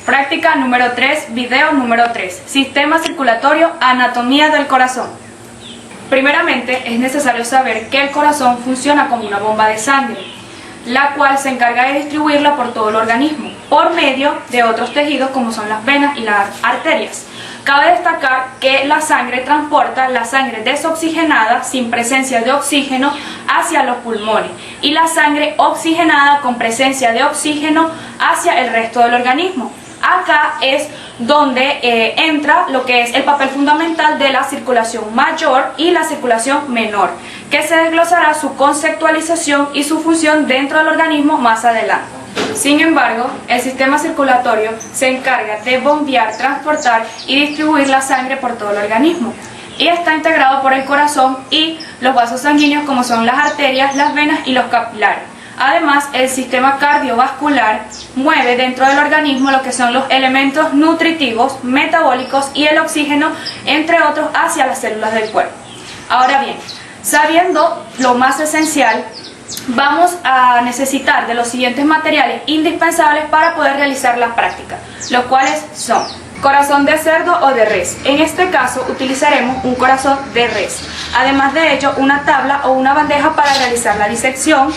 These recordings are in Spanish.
Práctica número 3, video número 3. Sistema circulatorio, anatomía del corazón. Primeramente, es necesario saber que el corazón funciona como una bomba de sangre, la cual se encarga de distribuirla por todo el organismo, por medio de otros tejidos como son las venas y las arterias. Cabe destacar que la sangre transporta la sangre desoxigenada sin presencia de oxígeno hacia los pulmones y la sangre oxigenada con presencia de oxígeno hacia el resto del organismo. Acá es donde entra lo que es el papel fundamental de la circulación mayor y la circulación menor, que se desglosará su conceptualización y su función dentro del organismo más adelante. Sin embargo, el sistema circulatorio se encarga de bombear, transportar y distribuir la sangre por todo el organismo y está integrado por el corazón y los vasos sanguíneos como son las arterias, las venas y los capilares. Además, el sistema cardiovascular mueve dentro del organismo lo que son los elementos nutritivos, metabólicos y el oxígeno, entre otros, hacia las células del cuerpo. Ahora bien, sabiendo lo más esencial, vamos a necesitar de los siguientes materiales indispensables para poder realizar la práctica, los cuales son corazón de cerdo o de res. En este caso utilizaremos un corazón de res. Además de ello, una tabla o una bandeja para realizar la disección.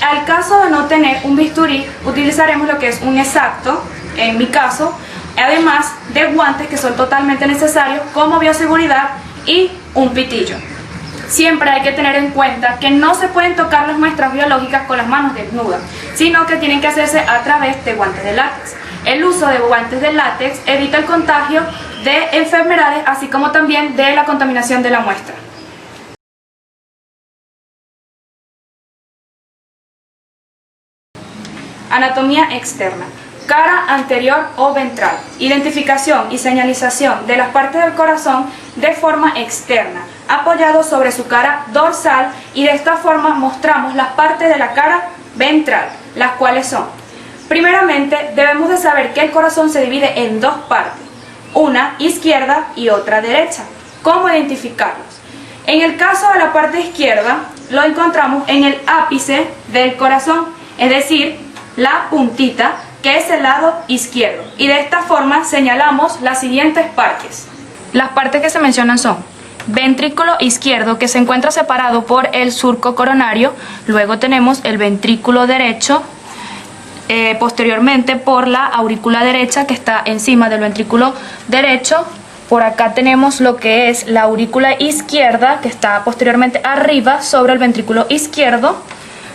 Al caso de no tener un bisturí, utilizaremos lo que es un exacto, en mi caso, además de guantes que son totalmente necesarios como bioseguridad y un pitillo. Siempre hay que tener en cuenta que no se pueden tocar las muestras biológicas con las manos desnudas, sino que tienen que hacerse a través de guantes de látex. El uso de guantes de látex evita el contagio de enfermedades, así como también de la contaminación de la muestra. Anatomía externa. Cara anterior o ventral. Identificación y señalización de las partes del corazón de forma externa, apoyado sobre su cara dorsal, y de esta forma mostramos las partes de la cara ventral, las cuales son: primeramente, debemos de saber que el corazón se divide en dos partes, una izquierda y otra derecha. ¿Cómo identificarlos? En el caso de la parte izquierda, lo encontramos en el ápice del corazón, es decir, la puntita, que es el lado izquierdo, y de esta forma señalamos las siguientes partes. Las partes que se mencionan son ventrículo izquierdo, que se encuentra separado por el surco coronario, luego tenemos el ventrículo derecho, posteriormente por la aurícula derecha, que está encima del ventrículo derecho. Por acá tenemos lo que es la aurícula izquierda, que está posteriormente arriba sobre el ventrículo izquierdo,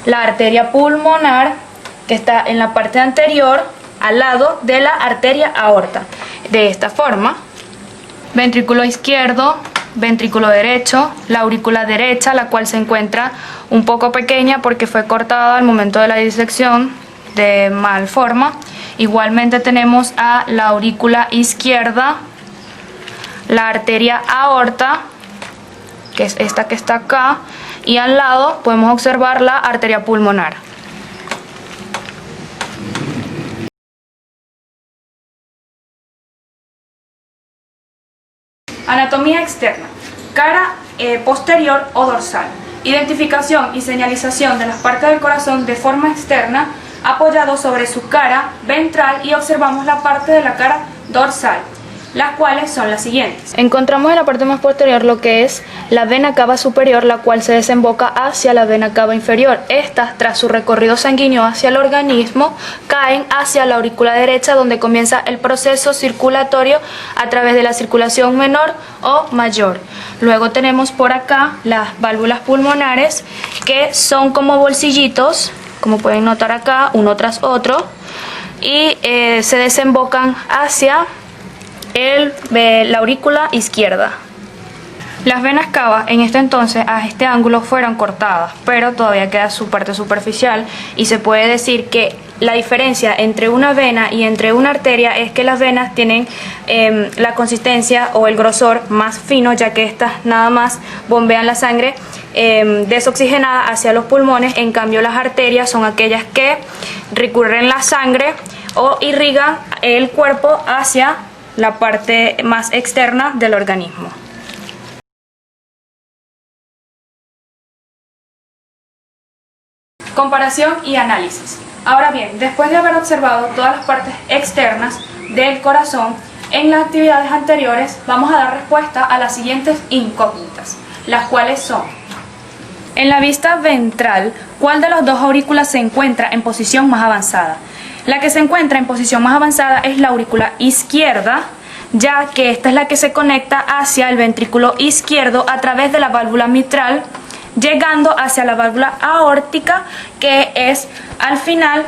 la arteria pulmonar, que está en la parte anterior, al lado de la arteria aorta. De esta forma, ventrículo izquierdo, ventrículo derecho, la aurícula derecha, la cual se encuentra un poco pequeña porque fue cortada al momento de la disección de mal forma. Igualmente tenemos a la aurícula izquierda, la arteria aorta, que es esta que está acá, y al lado podemos observar la arteria pulmonar. Anatomía externa. Cara posterior o dorsal. Identificación y señalización de las partes del corazón de forma externa, apoyado sobre su cara ventral, y observamos la parte de la cara dorsal, las cuales son las siguientes. Encontramos en la parte más posterior lo que es la vena cava superior, la cual se desemboca hacia la vena cava inferior. Estas, tras su recorrido sanguíneo hacia el organismo, caen hacia la aurícula derecha, donde comienza el proceso circulatorio a través de la circulación menor o mayor. Luego tenemos por acá las válvulas pulmonares, que son como bolsillitos, como pueden notar acá, uno tras otro, y se desembocan hacia la aurícula izquierda. Las venas cava en este entonces a este ángulo fueron cortadas, pero todavía queda su parte superficial, y se puede decir que la diferencia entre una vena y entre una arteria es que las venas tienen la consistencia o el grosor más fino, ya que estas nada más bombean la sangre desoxigenada hacia los pulmones. En cambio, las arterias son aquellas que recurren la sangre o irrigan el cuerpo hacia la parte más externa del organismo. Comparación y análisis. Ahora bien, después de haber observado todas las partes externas del corazón, en las actividades anteriores vamos a dar respuesta a las siguientes incógnitas, las cuales son: en la vista ventral, ¿cuál de las dos aurículas se encuentra en posición más avanzada? La que se encuentra en posición más avanzada es la aurícula izquierda, ya que esta es la que se conecta hacia el ventrículo izquierdo a través de la válvula mitral, llegando hacia la válvula aórtica, que es al final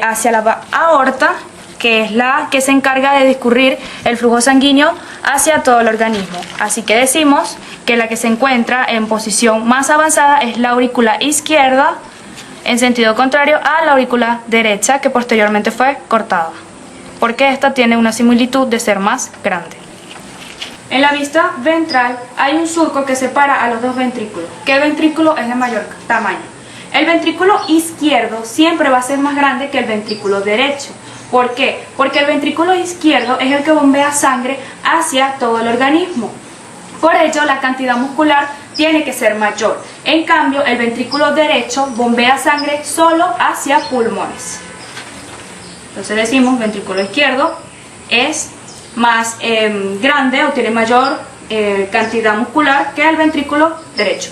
hacia la aorta, que es la que se encarga de discurrir el flujo sanguíneo hacia todo el organismo. Así que decimos que la que se encuentra en posición más avanzada es la aurícula izquierda, en sentido contrario a la aurícula derecha, que posteriormente fue cortada, porque esta tiene una similitud de ser más grande. En la vista ventral hay un surco que separa a los dos ventrículos. ¿Qué ventrículo es de mayor tamaño? El ventrículo izquierdo siempre va a ser más grande que el ventrículo derecho. ¿Por qué? Porque el ventrículo izquierdo es el que bombea sangre hacia todo el organismo. Por ello, la cantidad muscular tiene que ser mayor. En cambio, el ventrículo derecho bombea sangre solo hacia pulmones. Entonces decimos, ventrículo izquierdo es más grande o tiene mayor cantidad muscular que el ventrículo derecho.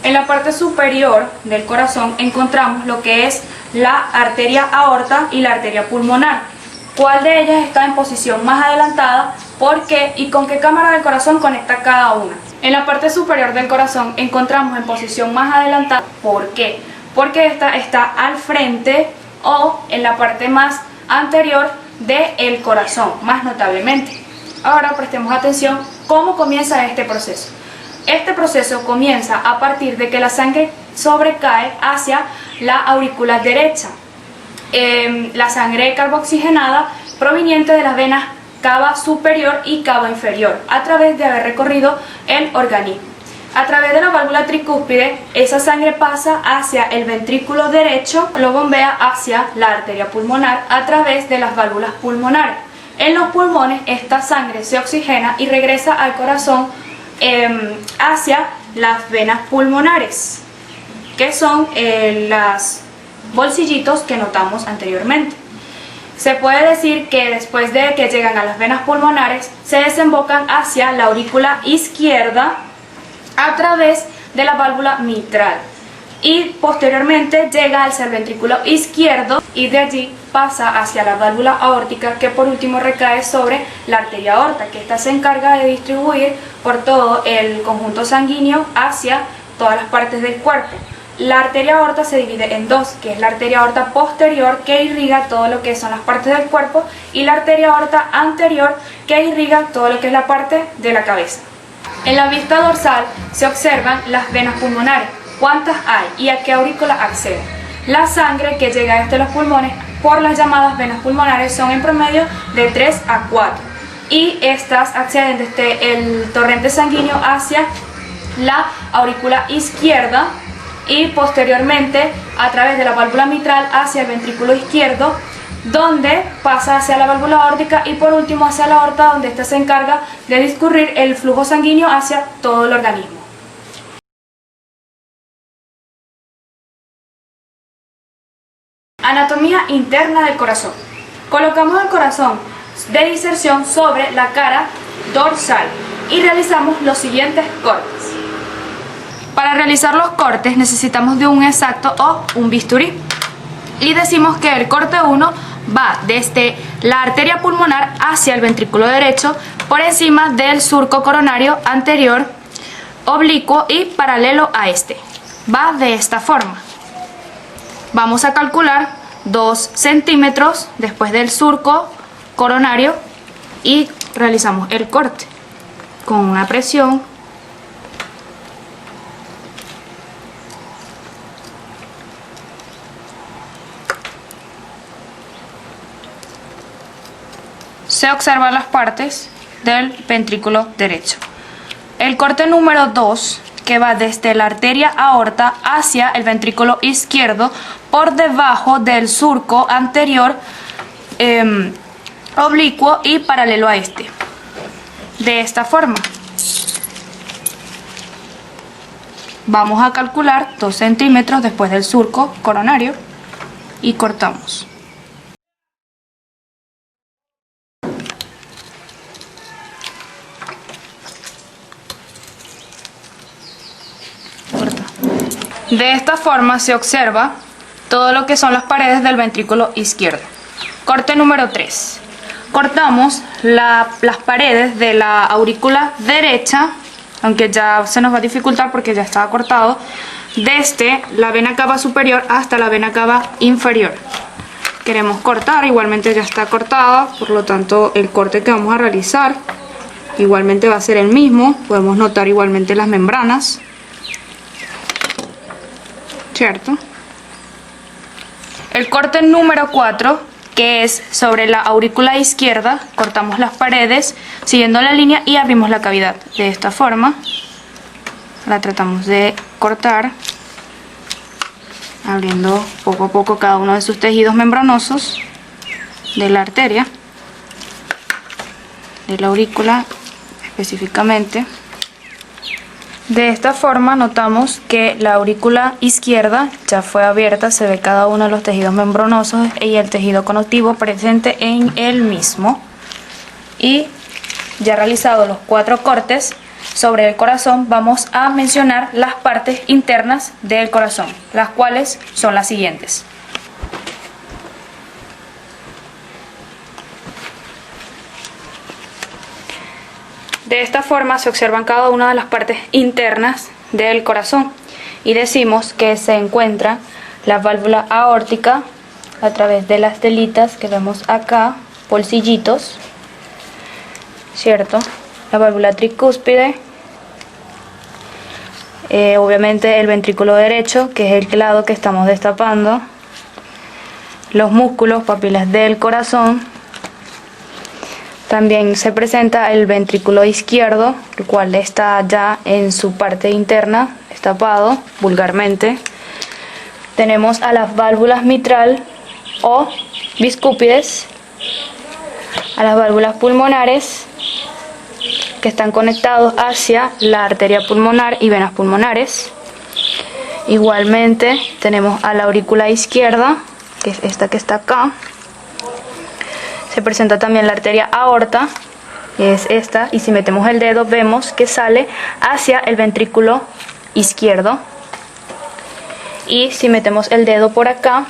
En la parte superior del corazón encontramos lo que es la arteria aorta y la arteria pulmonar. ¿Cuál de ellas está en posición más adelantada? ¿Por qué? ¿Y con qué cámara del corazón conecta cada una? En la parte superior del corazón encontramos en posición más adelantada. ¿Por qué? Porque esta está al frente o en la parte más anterior del corazón, más notablemente. Ahora prestemos atención cómo comienza este proceso. Este proceso comienza a partir de que la sangre sobrecae hacia la aurícula derecha. La sangre carboxigenada proveniente de las venas cava superior y cava inferior, a través de haber recorrido el organismo. A través de la válvula tricúspide, esa sangre pasa hacia el ventrículo derecho, lo bombea hacia la arteria pulmonar a través de las válvulas pulmonares. En los pulmones, esta sangre se oxigena y regresa al corazón hacia las venas pulmonares, que son los bolsillitos que notamos anteriormente. Se puede decir que después de que llegan a las venas pulmonares, se desembocan hacia la aurícula izquierda a través de la válvula mitral y posteriormente llega hacia el ventrículo izquierdo y de allí pasa hacia la válvula aórtica, que por último recae sobre la arteria aorta, que esta se encarga de distribuir por todo el conjunto sanguíneo hacia todas las partes del cuerpo. La arteria aorta se divide en dos, que es la arteria aorta posterior, que irriga todo lo que son las partes del cuerpo, y la arteria aorta anterior, que irriga todo lo que es la parte de la cabeza. En la vista dorsal se observan las venas pulmonares. ¿Cuántas hay y a qué aurícula acceden? La sangre que llega desde los pulmones por las llamadas venas pulmonares son en promedio de 3 a 4 y estas acceden desde el torrente sanguíneo hacia la aurícula izquierda y posteriormente a través de la válvula mitral hacia el ventrículo izquierdo, donde pasa hacia la válvula aórtica y por último hacia la aorta, donde ésta se encarga de discurrir el flujo sanguíneo hacia todo el organismo. Anatomía interna del corazón. Colocamos el corazón de diserción sobre la cara dorsal y realizamos los siguientes cortes. Para realizar los cortes necesitamos de un exacto o un bisturí. Y decimos que el corte 1 va desde la arteria pulmonar hacia el ventrículo derecho por encima del surco coronario anterior, oblicuo y paralelo a este. Va de esta forma. Vamos a calcular 2 centímetros después del surco coronario y realizamos el corte con una presión . Se observan las partes del ventrículo derecho. El corte número 2, que va desde la arteria aorta hacia el ventrículo izquierdo por debajo del surco anterior, oblicuo y paralelo a este. De esta forma. Vamos a calcular 2 centímetros después del surco coronario y cortamos. De esta forma se observa todo lo que son las paredes del ventrículo izquierdo. Corte número 3. Cortamos las paredes de la aurícula derecha, aunque ya se nos va a dificultar porque ya estaba cortado, desde la vena cava superior hasta la vena cava inferior. Queremos cortar, igualmente ya está cortada, por lo tanto el corte que vamos a realizar igualmente va a ser el mismo. Podemos notar igualmente las membranas, ¿cierto? El corte número 4, que es sobre la aurícula izquierda, cortamos las paredes siguiendo la línea y abrimos la cavidad. De esta forma la tratamos de cortar, abriendo poco a poco cada uno de sus tejidos membranosos de la arteria, de la aurícula específicamente. De esta forma notamos que la aurícula izquierda ya fue abierta, se ve cada uno de los tejidos membranosos y el tejido conectivo presente en el mismo. Y ya realizados los 4 cortes sobre el corazón, vamos a mencionar las partes internas del corazón, las cuales son las siguientes. De esta forma se observan cada una de las partes internas del corazón y decimos que se encuentra la válvula aórtica a través de las telitas que vemos acá, bolsillitos, ¿cierto? La válvula tricúspide, obviamente el ventrículo derecho, que es el lado que estamos destapando, los músculos, papilas del corazón. También se presenta el ventrículo izquierdo, el cual está ya en su parte interna, destapado vulgarmente. Tenemos a las válvulas mitral o biscúpides, a las válvulas pulmonares, que están conectados hacia la arteria pulmonar y venas pulmonares. Igualmente tenemos a la aurícula izquierda, que es esta que está acá. Se presenta también la arteria aorta, que es esta, y si metemos el dedo vemos que sale hacia el ventrículo izquierdo. Y si metemos el dedo por acá,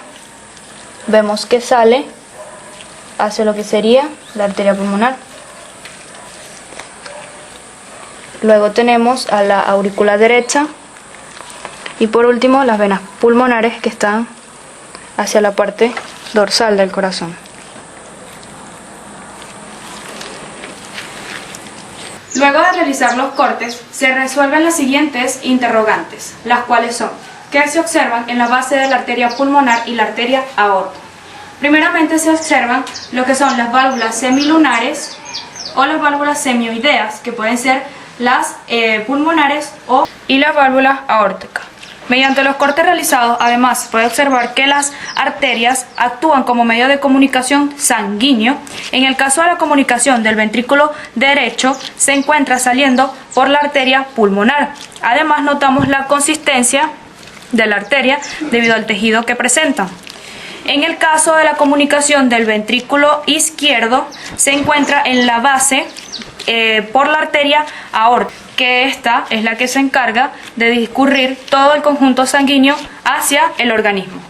vemos que sale hacia lo que sería la arteria pulmonar. Luego tenemos a la aurícula derecha y por último las venas pulmonares, que están hacia la parte dorsal del corazón. Luego de realizar los cortes, se resuelven las siguientes interrogantes, las cuales son: ¿qué se observan en la base de la arteria pulmonar y la arteria aorta? Primeramente se observan lo que son las válvulas semilunares o las válvulas semioideas, que pueden ser las pulmonares y las válvulas aórticas. Mediante los cortes realizados, además, se puede observar que las arterias actúan como medio de comunicación sanguíneo. En el caso de la comunicación del ventrículo derecho, se encuentra saliendo por la arteria pulmonar. Además, notamos la consistencia de la arteria debido al tejido que presenta. En el caso de la comunicación del ventrículo izquierdo, se encuentra en la base por la arteria aórtica, que esta es la que se encarga de discurrir todo el conjunto sanguíneo hacia el organismo.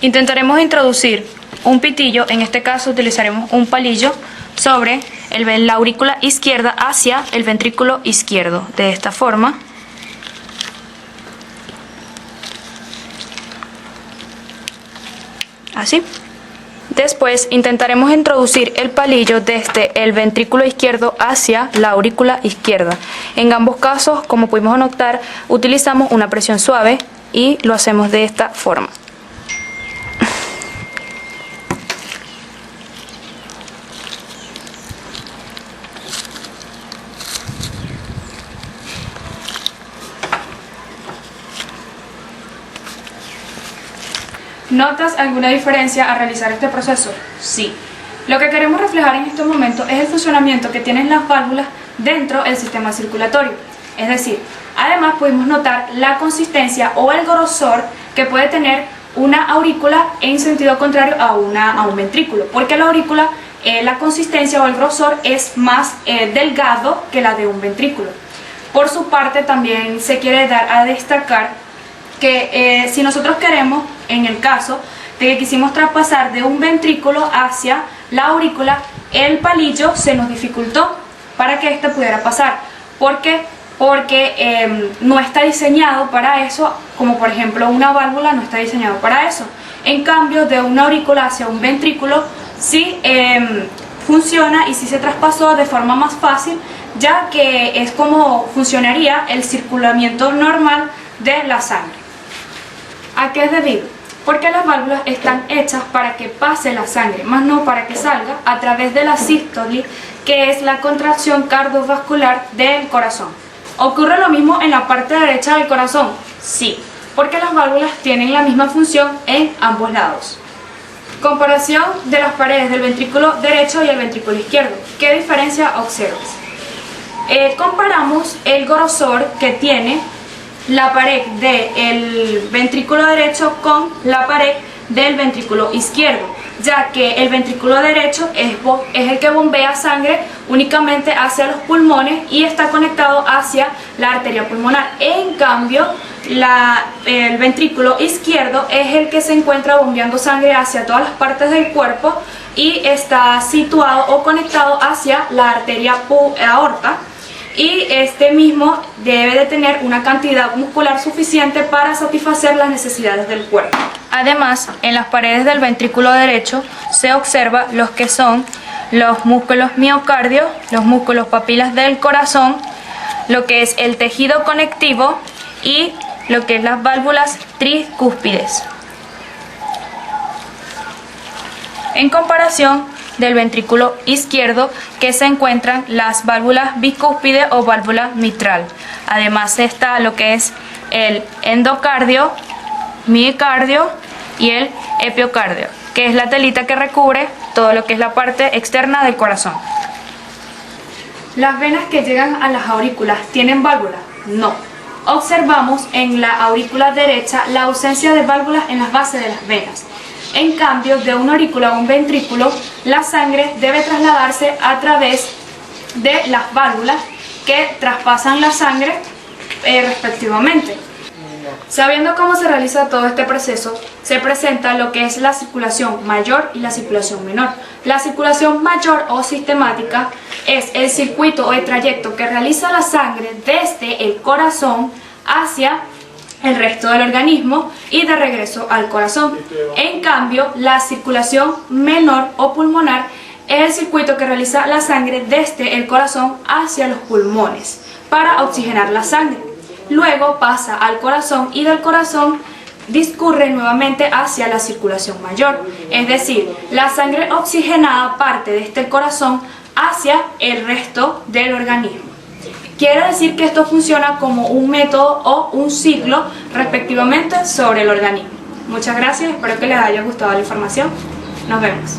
Intentaremos introducir un pitillo, en este caso utilizaremos un palillo, sobre la aurícula izquierda hacia el ventrículo izquierdo, de esta forma. Así. Después intentaremos introducir el palillo desde el ventrículo izquierdo hacia la aurícula izquierda. En ambos casos, como pudimos notar, utilizamos una presión suave y lo hacemos de esta forma. ¿Notas alguna diferencia al realizar este proceso? Sí. Lo que queremos reflejar en este momento es el funcionamiento que tienen las válvulas dentro del sistema circulatorio. Es decir, además pudimos notar la consistencia o el grosor que puede tener una aurícula en sentido contrario a un ventrículo, porque la aurícula, la consistencia o el grosor es más delgado que la de un ventrículo. Por su parte, también se quiere dar a destacar que si nosotros queremos, en el caso de que quisimos traspasar de un ventrículo hacia la aurícula, el palillo se nos dificultó para que éste pudiera pasar. ¿Por qué? Porque no está diseñado para eso, como por ejemplo una válvula no está diseñado para eso. En cambio, de una aurícula hacia un ventrículo sí funciona y sí se traspasó de forma más fácil, ya que es como funcionaría el circulamiento normal de la sangre. ¿A qué es debido? Porque las válvulas están hechas para que pase la sangre, más no para que salga a través de la sístole, que es la contracción cardiovascular del corazón. ¿Ocurre lo mismo en la parte derecha del corazón? Sí, porque las válvulas tienen la misma función en ambos lados. Comparación de las paredes del ventrículo derecho y el ventrículo izquierdo. ¿Qué diferencia observas? Comparamos el grosor que tiene la pared del ventrículo derecho con la pared del ventrículo izquierdo, ya que el ventrículo derecho es el que bombea sangre únicamente hacia los pulmones y está conectado hacia la arteria pulmonar. En cambio, el ventrículo izquierdo es el que se encuentra bombeando sangre hacia todas las partes del cuerpo y está situado o conectado hacia la arteria aorta, y este mismo debe de tener una cantidad muscular suficiente para satisfacer las necesidades del cuerpo. Además, en las paredes del ventrículo derecho se observa los que son los músculos miocardio, los músculos papilas del corazón, lo que es el tejido conectivo y lo que es las válvulas tricúspides. En comparación del ventrículo izquierdo, que se encuentran las válvulas bicúspide o válvula mitral. Además está lo que es el endocardio, miocardio y el epiocardio, que es la telita que recubre todo lo que es la parte externa del corazón. ¿Las venas que llegan a las aurículas tienen válvulas? No. Observamos en la aurícula derecha la ausencia de válvulas en las bases de las venas. En cambio, de una aurícula a un ventrículo, la sangre debe trasladarse a través de las válvulas que traspasan la sangre respectivamente. Sabiendo cómo se realiza todo este proceso, se presenta lo que es la circulación mayor y la circulación menor. La circulación mayor o sistemática es el circuito o el trayecto que realiza la sangre desde el corazón hacia el resto del organismo y de regreso al corazón. En cambio, la circulación menor o pulmonar es el circuito que realiza la sangre desde el corazón hacia los pulmones para oxigenar la sangre. Luego pasa al corazón y del corazón discurre nuevamente hacia la circulación mayor, es decir, la sangre oxigenada parte desde el corazón hacia el resto del organismo. Quiere decir que esto funciona como un método o un ciclo respectivamente sobre el organismo. Muchas gracias, espero que les haya gustado la información. Nos vemos.